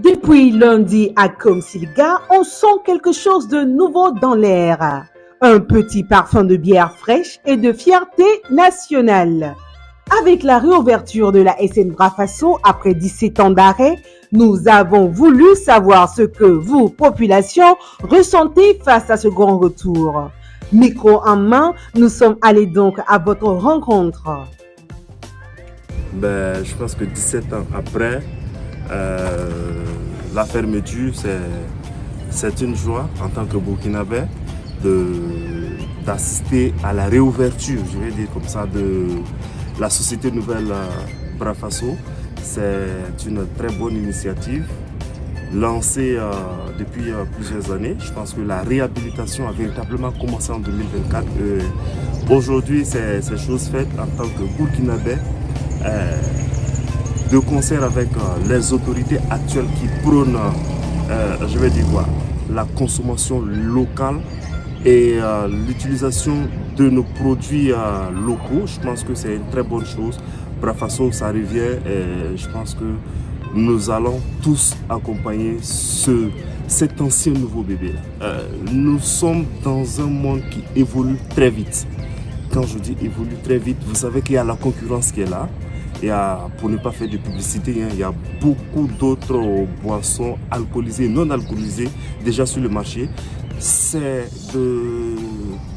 Depuis lundi à Komsilga, on sent quelque chose de nouveau dans l'air. Un petit parfum de bière fraîche et de fierté nationale. Avec la réouverture de la SN Brafasso après 17 ans d'arrêt, nous avons voulu savoir ce que vous, population, ressentez face à ce grand retour. Micro en main, nous sommes allés donc à votre rencontre. Je pense que 17 ans après, la fermeture, c'est une joie en tant que Burkinabé d'assister à la réouverture, je vais dire comme ça, de la Société Nouvelle Brafasso. C'est une très bonne initiative lancée depuis plusieurs années. Je pense que la réhabilitation a véritablement commencé en 2024. Aujourd'hui, c'est chose faite en tant que Burkinabé. De concert avec les autorités actuelles qui prônent, je vais dire quoi, la consommation locale et l'utilisation de nos produits locaux. Je pense que c'est une très bonne chose. Brafasso, ça revient et je pense que nous allons tous accompagner cet ancien nouveau bébé là. Nous sommes dans un monde qui évolue très vite. Quand je dis évolue très vite, vous savez qu'il y a la concurrence qui est là. Il y a, pour ne pas faire de publicité, il y a beaucoup d'autres boissons alcoolisées, non alcoolisées déjà sur le marché. C'est de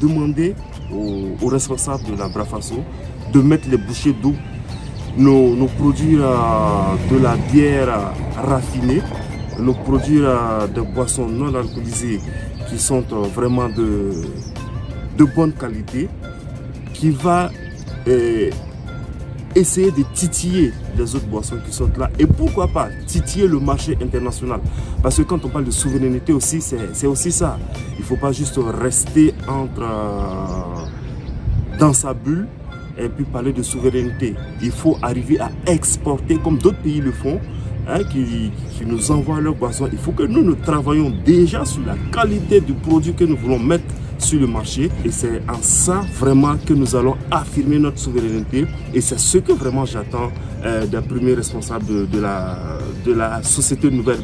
demander aux responsables de la Brafasso de mettre les bouchées d'eau, nos produits de la bière raffinée, nos produits de boissons non alcoolisées qui sont vraiment de bonne qualité, qui va essayer de titiller les autres boissons qui sont là et pourquoi pas titiller le marché international, parce que quand on parle de souveraineté aussi, c'est aussi ça. Il ne faut pas juste rester dans sa bulle et puis parler de souveraineté. Il faut arriver à exporter comme d'autres pays le font, qui nous envoient leurs boissons. Il faut que nous travaillions déjà sur la qualité du produit que nous voulons mettre sur le marché, et c'est en ça vraiment que nous allons affirmer notre souveraineté, et c'est ce que vraiment j'attends des premiers responsables de la Société Nouvelle.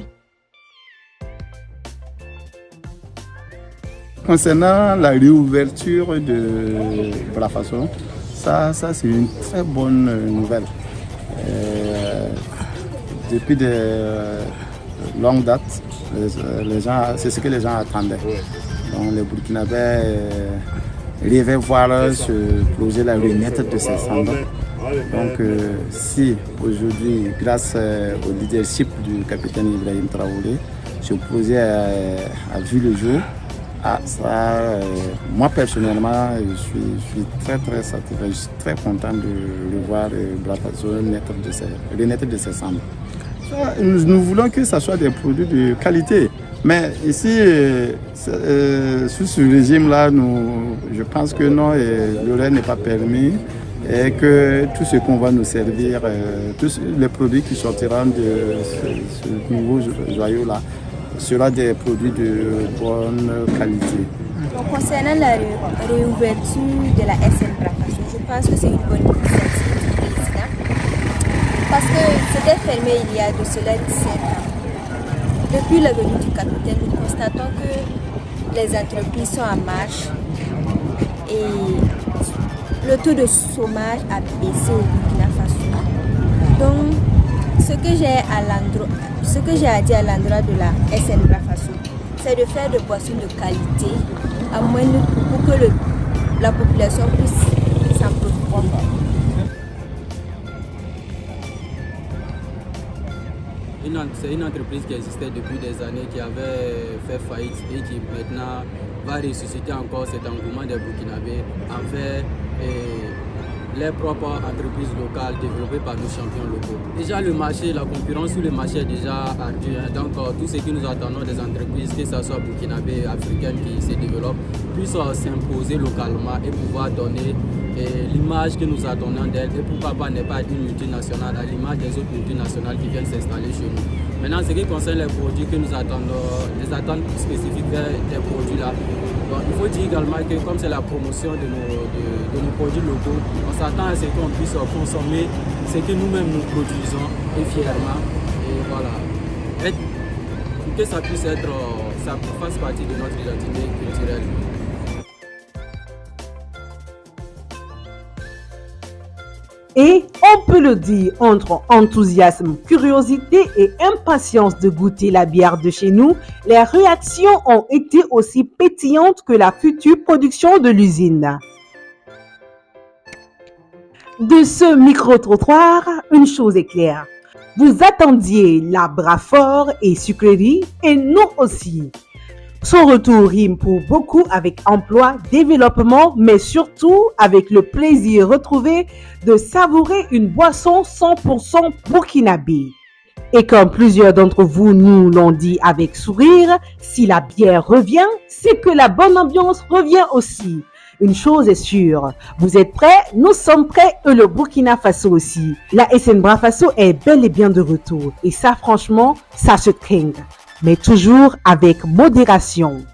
Concernant la réouverture de Brafasso, ça c'est une très bonne nouvelle. Depuis de longues dates, c'est ce que les gens attendaient. Donc, les Burkinabés rêvaient voir se poser la renaître de ces cendres. Donc, si aujourd'hui, grâce au leadership du capitaine Ibrahim Traoré, ce projet a vu le jour, moi personnellement, je suis très très satisfait, je suis très content de revoir Brafasso renaître de ses cendres. Nous voulons que ce soit des produits de qualité. Mais ici, sous ce régime-là, je pense que non, le n'est pas permis et que tout ce qu'on va nous servir, tous les produits qui sortiront de ce nouveau joyau-là, sera des produits de bonne qualité. Donc, concernant la réouverture de la SN Brafasso, je pense que c'est une bonne initiative du président parce que c'était fermé il y a de cela 17 ans. Depuis la venue du capitaine, nous constatons que les entreprises sont en marche et le taux de chômage a baissé au Burkina Faso. Donc, ce que j'ai à dire à l'endroit de la SN Brafasso, c'est de faire des boissons de qualité, à moins pour que la population puisse s'en préoccuper. C'est une entreprise qui existait depuis des années, qui avait fait faillite et qui maintenant va ressusciter encore cet engouement des Burkinabés en faire les propres entreprises locales développées par nos champions locaux. Déjà le marché, la concurrence sur le marché est déjà ardue, donc tout ce que nous attendons des entreprises, que ce soit burkinabé, africaines qui se développent, puissent s'imposer localement et pouvoir donner l'image que nous attendons d'elles, et pourquoi pas n'est pas une multinationale à l'image des autres multinationales qui viennent s'installer chez nous. Maintenant, ce qui concerne les produits que nous attendons, les attentes spécifiques des produits là, bon, il faut dire également que comme c'est la promotion de nos produits locaux, on s'attend à ce qu'on puisse consommer ce que nous-mêmes nous produisons et fièrement. Et voilà. que ça puisse être, ça fasse partie de notre identité culturelle. Et on peut le dire, entre enthousiasme, curiosité et impatience de goûter la bière de chez nous, les réactions ont été aussi pétillantes que la future production de l'usine. De ce micro-trottoir, une chose est claire. Vous attendiez la Brafort et sucrerie, et nous aussi. Son retour rime pour beaucoup avec emploi, développement, mais surtout avec le plaisir retrouvé de savourer une boisson 100% burkinabé. Et comme plusieurs d'entre vous nous l'ont dit avec sourire, si la bière revient, c'est que la bonne ambiance revient aussi. Une chose est sûre, vous êtes prêts, nous sommes prêts et le Burkina Faso aussi. La SN Brafaso est bel et bien de retour et ça franchement, ça se craint. Mais toujours avec modération.